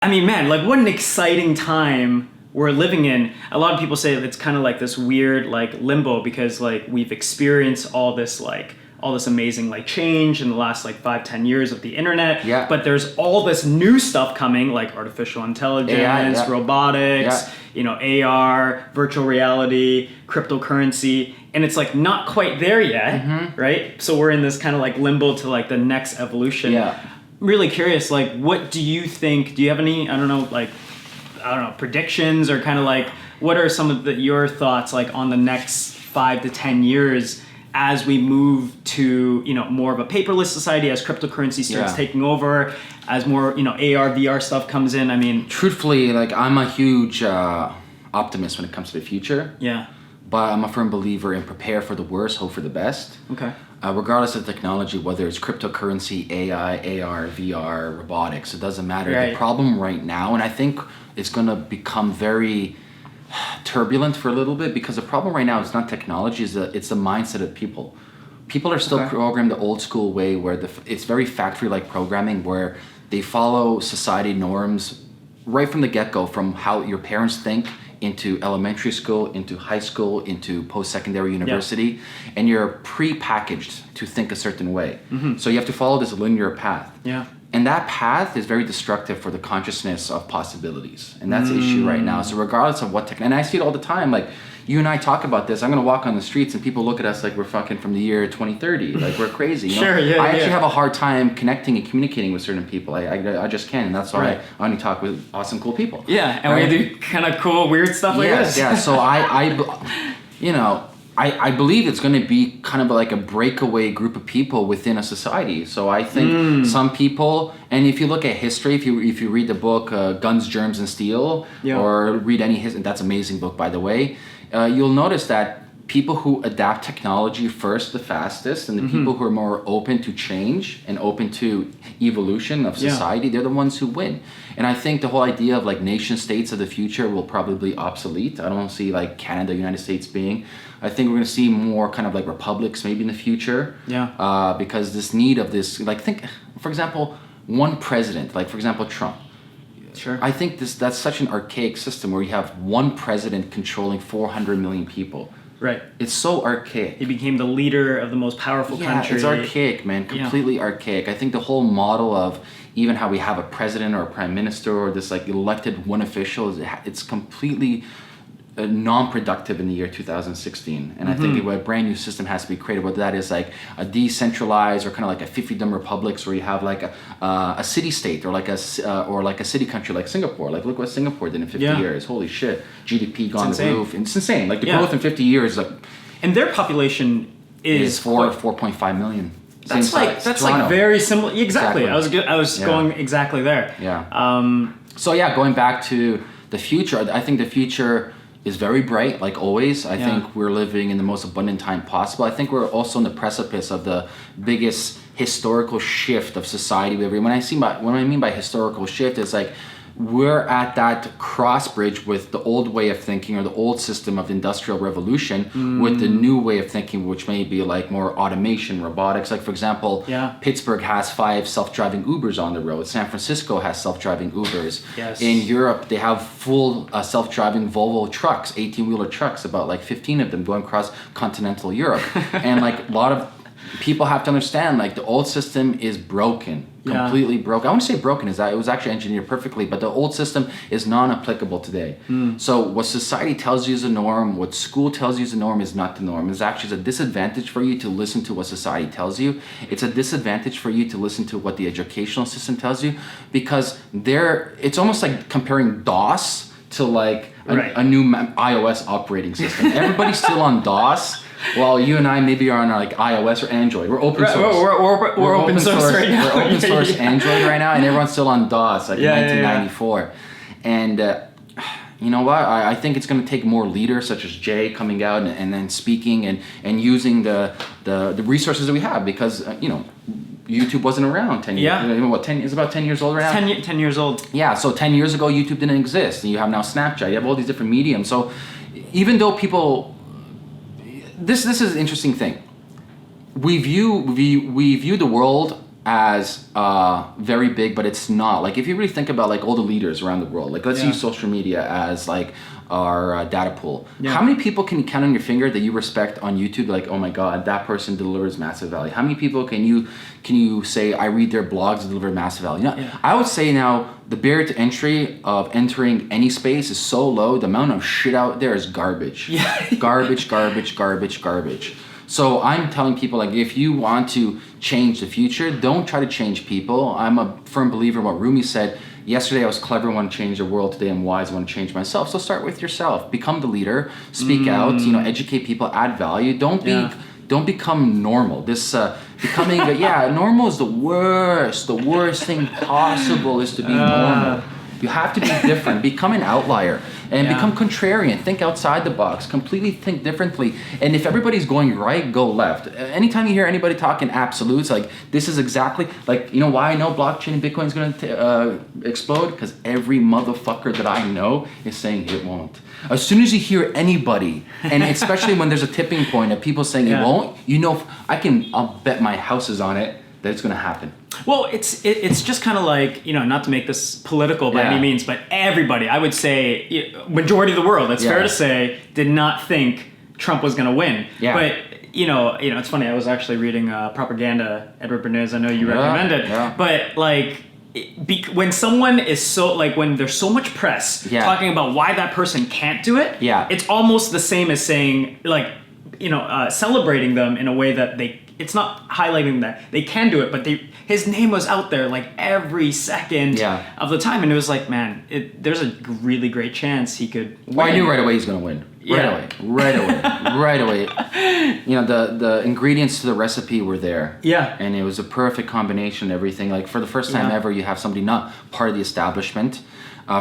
I mean, man, like what an exciting time we're living in. A lot of people say it's kind of like this weird like limbo because like we've experienced all this amazing like change in the last like 5-10 years of the internet. Yeah. But there's all this new stuff coming like artificial intelligence, AI, yeah. robotics, AR, virtual reality, cryptocurrency, and it's like not quite there yet, right? So we're in this kind of like limbo to like the next evolution. Yeah. Really curious, like, what do you think? Do you have any, predictions or kind of like, what are some of your thoughts like on the next 5 to 10 years as we move to, more of a paperless society, as cryptocurrency starts taking over, as more, AR, VR stuff comes in? I mean, truthfully, like I'm a huge optimist when it comes to the future. Yeah. But I'm a firm believer in prepare for the worst, hope for the best. Okay. Regardless of technology, whether it's cryptocurrency, AI, AR, VR, robotics, it doesn't matter. Right. The problem right now, and I think it's going to become very turbulent for a little bit, because the problem right now is not technology, it's the mindset of people. People are still programmed the old school way where it's very factory-like programming where they follow society norms right from the get-go, from how your parents think, into elementary school, into high school, into post-secondary university, and you're pre-packaged to think a certain way. So you have to follow this linear path. Yeah. And that path is very destructive for the consciousness of possibilities. And that's the issue right now. So regardless of what and I see it all the time, like you and I talk about this, I'm going to walk on the streets and people look at us like we're fucking from the year 2030, like we're crazy. Sure, I actually have a hard time connecting and communicating with certain people. I just can't, and that's why I only talk with awesome, cool people. Yeah, and we do kind of cool, weird stuff like this. Yeah, so I believe it's going to be kind of like a breakaway group of people within a society. So I think some people, and if you look at history, if you read the book Guns, Germs, and Steel, or read any history, that's an amazing book, by the way, you'll notice that people who adapt technology first the fastest, and the people who are more open to change and open to evolution of society, they're the ones who win. And I think the whole idea of like nation states of the future will probably be obsolete. I don't see like Canada, United States being. I think we're going to see more kind of like republics maybe in the future. Yeah. Because this need of this, like think, for example, one president, like for example, Trump. Sure. I think that's such an archaic system where you have one president controlling 400 million people. Right. It's so archaic. He became the leader of the most powerful country. It's archaic, man. Completely archaic. I think the whole model of even how we have a president or a prime minister or this like elected one official, it's completely non-productive in the year 2016. And I think a brand new system has to be created, whether that is like a decentralized or kind of like a fiefdom republics where you have like a city state or like a city country like Singapore. Like look what Singapore did in 50 years. Holy shit. GDP gone the roof. It's insane. Like the growth in 50 years. Like, and their population is 4.5 million. That's like very similar. Exactly. I was going exactly there. Yeah. So going back to the future, I think the future is very bright, like always. I think we're living in the most abundant time possible. I think we're also on the precipice of the biggest historical shift of society we ever. What I mean by historical shift is like we're at that cross bridge with the old way of thinking or the old system of the industrial revolution with the new way of thinking, which may be like more automation, robotics. Like for example, Pittsburgh has 5 self-driving Ubers on the road. San Francisco has self-driving Ubers. Yes. In Europe, they have full self-driving Volvo trucks, 18-wheeler trucks, about like 15 of them going across continental Europe. And like a lot of people have to understand, like the old system is broken. Completely broken. I want to say broken is that it was actually engineered perfectly, but the old system is non-applicable today. So what society tells you is the norm, what school tells you is the norm, is not the norm. It's actually a disadvantage for you to listen to what society tells you. It's a disadvantage for you to listen to what the educational system tells you, because it's almost like comparing DOS to like a new iOS operating system. Everybody's still on DOS. Well, you and I maybe are on like iOS or Android. We're open source. We're open source right now. We're open source Android right now, and everyone's still on DOS, like 1994. And you know what? I think it's going to take more leaders such as Jay coming out and then speaking and using the resources that we have, because YouTube wasn't around 10 years. It's about 10 years old right now. 10 years old. Yeah, so 10 years ago YouTube didn't exist. And you have now Snapchat. You have all these different mediums. So even though people, this is an interesting thing. We view the world as very big, but it's not. Like if you really think about like all the leaders around the world, like let's use social media as like our data pool. Yeah. How many people can you count on your finger that you respect on YouTube? Like, oh my God, that person delivers massive value. How many people can you say I read their blogs and deliver massive value? You know, I would say now the barrier to entry of entering any space is so low. The amount of shit out there is garbage. Yeah. garbage. So I'm telling people, like, if you want to change the future, don't try to change people. I'm a firm believer in what Rumi said. Yesterday I was clever, want to change the world. Today I'm wise, want to change myself. So start with yourself. Become the leader. Speak out. You know, educate people. Add value. Don't become normal. This becoming normal is the worst. The worst thing possible is to be normal. You have to be different. Become an outlier and become contrarian. Think outside the box. Completely think differently. And if everybody's going right, go left. Anytime you hear anybody talking absolutes, like this is exactly like, you know why I know blockchain and Bitcoin is going to explode? Because every motherfucker that I know is saying it won't. As soon as you hear anybody, and especially when there's a tipping point of people saying it won't, you know, I'll bet my houses on it that it's going to happen. Well, it's just kind of like, you know, not to make this political by any means, but everybody, I would say, majority of the world, it's fair to say, did not think Trump was going to win. Yeah. But, you know, it's funny, I was actually reading Propaganda, Edward Bernays, I know you recommend it, but like, when someone is so, like, when there's so much press talking about why that person can't do it, it's almost the same as saying, like, you know, celebrating them in a way that it's not highlighting that they can do it, but his name was out there like every second of the time, and it was like, man, there's a really great chance he could win. Well, I knew right away he's going to win. Right away. You know, the ingredients to the recipe were there. Yeah. And it was a perfect combination of everything. Like for the first time ever, you have somebody not part of the establishment.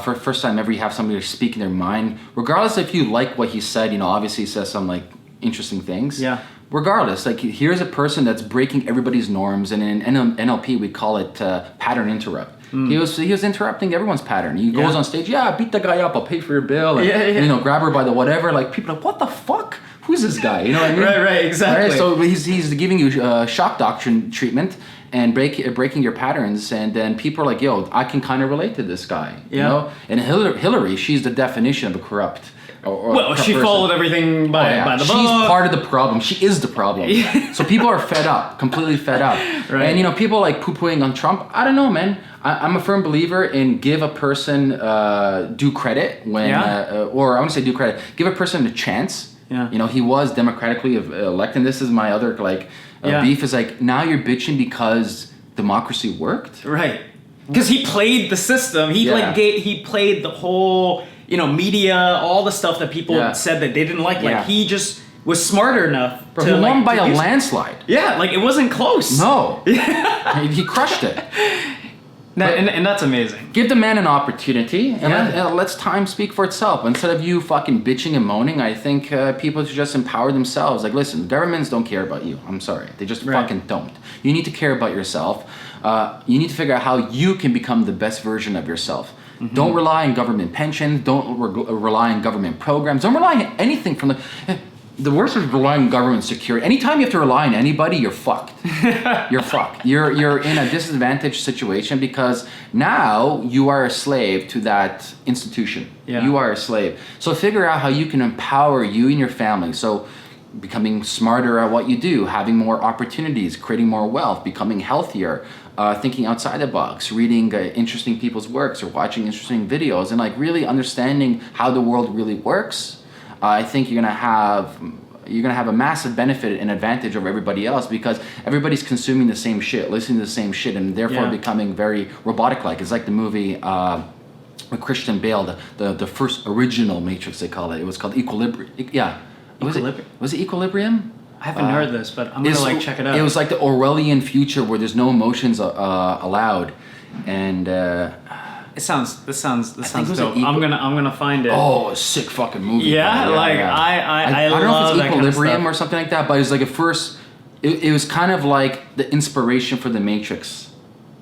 For the first time ever, you have somebody speaking their mind. Regardless if you like what he said, you know, obviously he says some like interesting things. Yeah. Regardless, like here's a person that's breaking everybody's norms, and in NLP we call it pattern interrupt. He was interrupting everyone's pattern. He goes on stage, beat the guy up, I'll pay for your bill, and you know, grab her by the whatever. Like people are like, what the fuck? Who's this guy? You know what I mean? Right, exactly. Right? So he's giving you shock doctrine treatment and breaking your patterns, and then people are like, yo, I can kind of relate to this guy. You know? And Hillary, she's the definition of a corrupt. Well, she followed everything by the book. She's part of the problem. She is the problem. So people are fed up, completely fed up. Right. And, you know, people like poo-pooing on Trump. I don't know, man. I'm a firm believer in give a person due credit when, or I want to say due credit, give a person a chance. Yeah. You know, he was democratically elected. This is my other, like, beef is like, now you're bitching because democracy worked. Right. Because he played the system. He played the whole, you know, media, all the stuff that people said that they didn't like. Like he just was smarter enough to he won by a landslide. Yeah, like it wasn't close. No. He crushed it. And that's amazing. Give the man an opportunity and let's time speak for itself. Instead of you fucking bitching and moaning, I think people should just empower themselves. Like, listen, governments don't care about you. I'm sorry. They just fucking don't. You need to care about yourself. You need to figure out how you can become the best version of yourself. Mm-hmm. Don't rely on government pensions. Don't rely on government programs. Don't rely on anything from the worst is relying on government security. Anytime you have to rely on anybody, you're fucked. You're fucked. You're in a disadvantaged situation because now you are a slave to that institution. Yeah. You are a slave. So figure out how you can empower you and your family. So becoming smarter at what you do, having more opportunities, creating more wealth, becoming healthier, thinking outside the box, reading interesting people's works or watching interesting videos, and like really understanding how the world really works. I think you're gonna have a massive benefit and advantage over everybody else because everybody's consuming the same shit, listening to the same shit, and therefore becoming very robotic-like. It's like the movie with Christian Bale, the first original Matrix, they call it. It was called Equilibrium. Yeah. Was it Equilibrium? I haven't heard this, but I'm gonna check it out. It was like the Orwellian future where there's no emotions allowed, and this sounds dope. I'm gonna find it. Oh, a sick fucking movie. Yeah, I don't know if it's Equilibrium kind of or something like that, but it was like at first, it was kind of like the inspiration for the Matrix.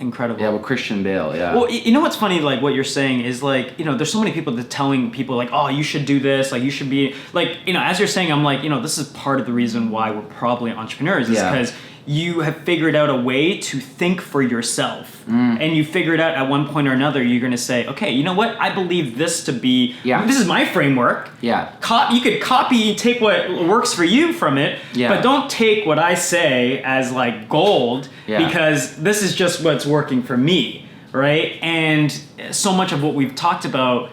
Incredible. Yeah, with Christian Bale, yeah. Well, you know what's funny, like what you're saying is like, you know, there's so many people that telling people like, oh, you should do this, like you should be, like, you know, as you're saying, I'm like, you know, this is part of the reason why we're probably entrepreneurs is because, you have figured out a way to think for yourself. And you figured out at one point or another, you're going to say, okay, you know what? I believe this to be, this is my framework. Yeah. You could take what works for you from it, but don't take what I say as like gold because this is just what's working for me, right? And so much of what we've talked about,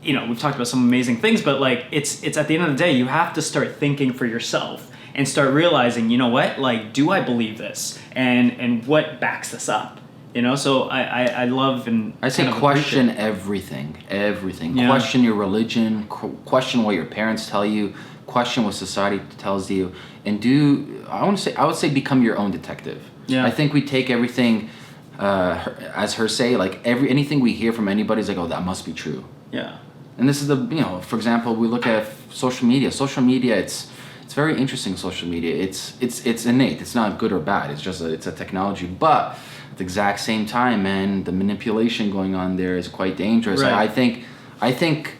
we've talked about some amazing things, but like it's at the end of the day, you have to start thinking for yourself and start realizing, you know what, like, do I believe this? And what backs this up? So I love and I say question everything. Yeah. Question your religion, question what your parents tell you, question what society tells you, and I would say become your own detective. Yeah. I think we take everything as hearsay, like anything we hear from anybody is like, oh, that must be true. Yeah. And this is for example, we look at social media. Social media, it's very interesting. Social media, it's innate. It's not good or bad. It's just it's a technology, but at the exact same time, man, the manipulation going on there is quite dangerous. Right. I think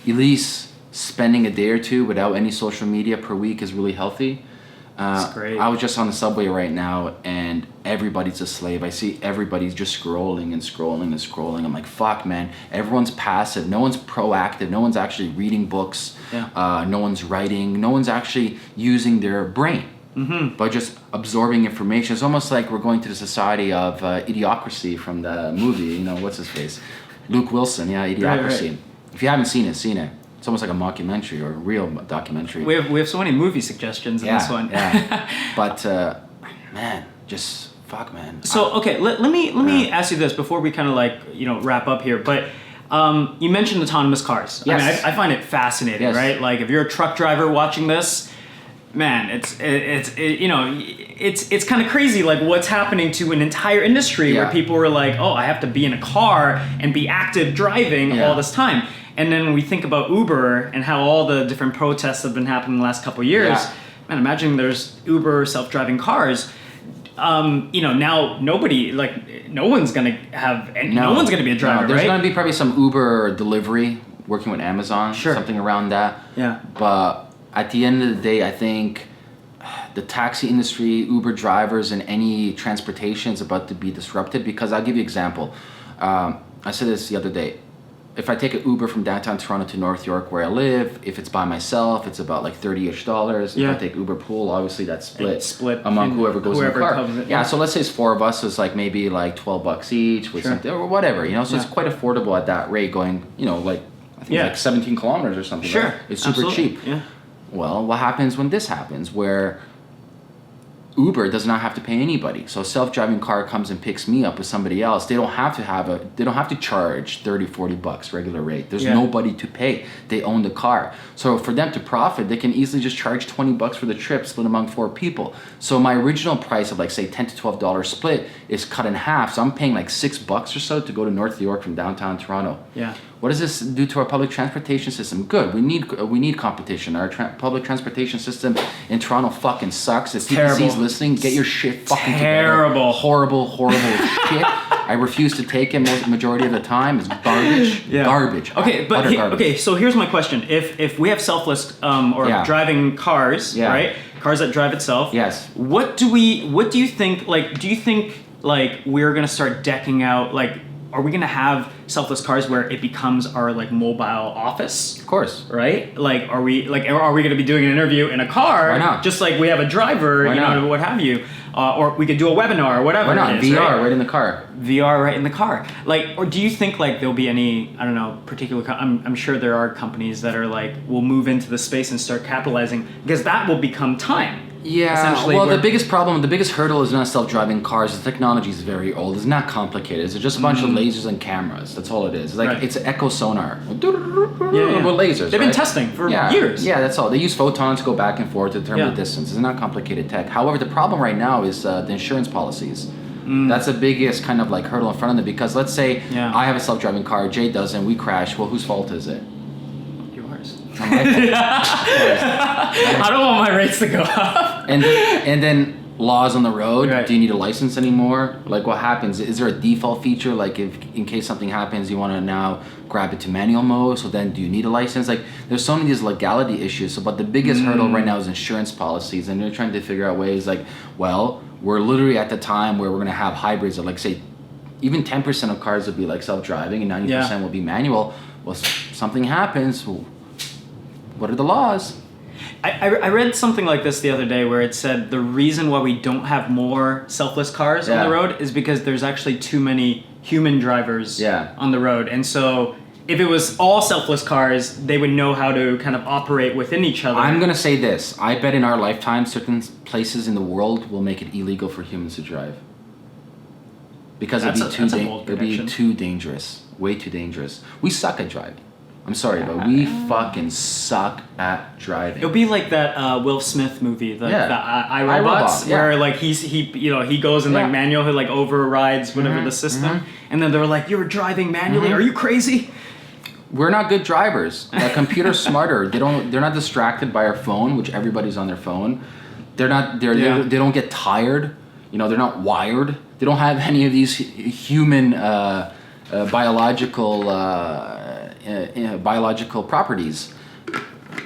at least spending a day or two without any social media per week is really healthy. That's great. I was just on the subway right now, and everybody's a slave. I see everybody's just scrolling and scrolling and scrolling. I'm like, fuck, man. Everyone's passive. No one's proactive. No one's actually reading books. Yeah. No one's writing. No one's actually using their brain. Mm-hmm. But just absorbing information. It's almost like we're going to the society of Idiocracy from the movie. What's his face? Luke Wilson. Yeah, Idiocracy. Right. If you haven't seen it. It's almost like a mockumentary or a real documentary. We have so many movie suggestions in this one. Yeah. But man, just fuck, man. So okay, let me ask you this before we kind of wrap up here. But you mentioned autonomous cars. Yes. I mean, I find it fascinating, yes. Right? Like if you're a truck driver watching this, man, it's kind of crazy, like what's happening to an entire industry where people were like, oh, I have to be in a car and be active driving all this time. And then when we think about Uber and how all the different protests have been happening the last couple of years, man, imagine there's Uber self-driving cars. Now nobody, no one's going to have, no one's going to be a driver, there's right? going to be probably some Uber delivery working with Amazon, something around that. Yeah. But at the end of the day, I think the taxi industry, Uber drivers, and any transportation is about to be disrupted because I'll give you an example. I said this the other day. If I take an Uber from downtown Toronto to North York where I live, if it's by myself, it's about like $30-ish. If I take Uber Pool, obviously that's split among whoever goes in the car. So let's say it's four of us, so it's like maybe like $12 each with something or whatever, So it's quite affordable at that rate going, I think it's like 17 kilometers or something. Sure. Right? It's super cheap. Yeah. Well, what happens when this happens where Uber does not have to pay anybody. So a self-driving car comes and picks me up with somebody else. They don't have to charge $30-$40 regular rate. There's nobody to pay. They own the car. So for them to profit, they can easily just charge $20 for the trip split among 4 people. So my original price of like say $10 to $12 split is cut in half. So I'm paying like $6 or so to go to North York from downtown Toronto. Yeah. What does this do to our public transportation system? Good. We need competition. Our public transportation system in Toronto fucking sucks. If TTC's listening, get your shit fucking together. Horrible shit. I refuse to take it majority of the time. It's garbage. Garbage. Okay, but so here's my question. If we have selfless driving cars, right? Cars that drive itself. Yes. What do you think, do you think we're going to start decking out, are we going to have selfless cars where it becomes our mobile office? Of course. Right? Are we going to be doing an interview in a car? Why not? Just like we have a driver, what have you. Or we could do a webinar or whatever. Why not? It is, VR right in the car. VR right in the car. Or do you think there'll be any, I don't know, particular, I'm sure there are companies that are will move into the space and start capitalizing, because that will become time. Yeah, well, the biggest hurdle is not self-driving cars. The technology is very old. It's not complicated. It's just a bunch of lasers and cameras. That's all it is. It's an echo sonar with lasers. They've been testing for years. Yeah, that's all. They use photons to go back and forth to determine the distance. It's not complicated tech. However, the problem right now is the insurance policies. That's the biggest kind of hurdle in front of them, because let's say I have a self-driving car, Jay doesn't, we crash. Well, whose fault is it? I don't want my rates to go up. And then laws on the road. Right. Do you need a license anymore? Like, what happens? Is there a default feature? Like, if in case something happens, you want to now grab it to manual mode. So then, do you need a license? Like, there's so many of these legality issues. So, but the biggest hurdle right now is insurance policies, and they're trying to figure out ways. Like, well, we're literally at the time where we're going to have hybrids of, like, say, even 10% of cars will be like self-driving, and 90% will be manual. Well, something happens. What are the laws? I read something like this the other day where it said the reason why we don't have more selfless cars on the road is because there's actually too many human drivers on the road. And so if it was all selfless cars, they would know how to kind of operate within each other. I'm going to say this. I bet in our lifetime, certain places in the world will make it illegal for humans to drive. Because it'd be too dangerous. Way too dangerous. We suck at driving. I'm sorry, but we fucking suck at driving. It'll be like that Will Smith movie, the iRobots, where like he goes in like manual, he like overrides whatever the system, and then they're like, "You're driving manually? Are you crazy?" We're not good drivers. The computer's smarter. They're not distracted by our phone, which everybody's on their phone. They don't get tired. You know, they're not wired. They don't have any of these human biological properties.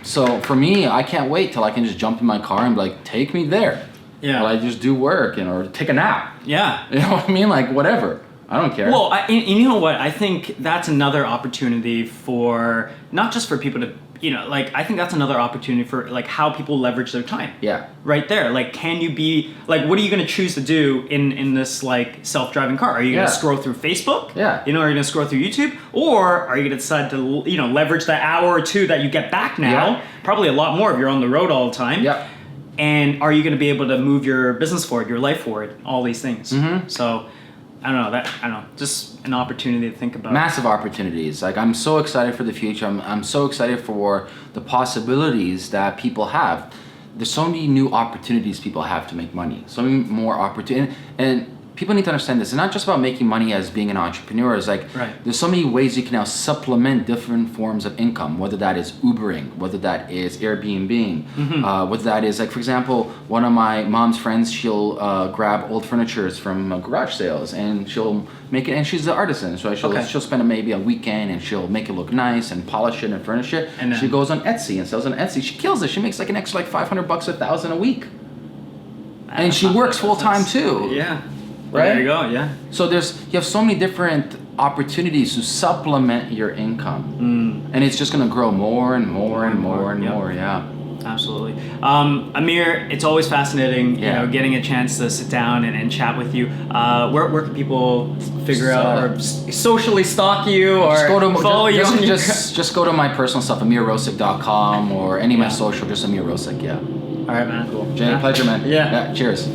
So for me, I can't wait till I can just jump in my car and be like, take me there. Yeah. Or I just do work, or take a nap. Yeah. You know what I mean? Like, whatever. I don't care. Well, and you know what? I think that's another opportunity for, not just for people to, I think that's another opportunity for like how people leverage their time. Yeah. Right there. Like, can you be, like, what are you going to choose to do in this like self-driving car? Are you going to scroll through Facebook? Yeah. Are you going to scroll through YouTube? Or are you going to decide to, leverage that hour or two that you get back now? Yeah. Probably a lot more if you're on the road all the time. Yeah. And are you going to be able to move your business forward, your life forward, all these things? Mm-hmm. So, I don't know, just an opportunity to think about. Massive opportunities. Like, I'm so excited for the future. I'm so excited for the possibilities that people have. There's so many new opportunities people have to make money. So many more opportunities. And people need to understand this. It's not just about making money as being an entrepreneur. It's like, there's so many ways you can now supplement different forms of income, whether that is Ubering, whether that is Airbnb, whether that is, like, for example, one of my mom's friends, she'll grab old furnitures from garage sales, and she'll make it, and she's an artisan, so she'll spend maybe a weekend, and she'll make it look nice and polish it and furnish it. And she goes on Etsy and sells on Etsy. She kills it. She makes like an extra like $500, $1,000 a week. And she works full time too. Yeah. Right? There you go, yeah. So you have so many different opportunities to supplement your income. And it's just going to grow more and more and more and more, yeah. Absolutely. Ameer, it's always fascinating, getting a chance to sit down and chat with you. Where can people figure out or socially stalk you or follow you? Just go to my personal stuff, AmeerRosic.com, or any of my social, just Ameer Rosic, yeah. All right, man. Cool. Jay, pleasure, man. Yeah. Cheers.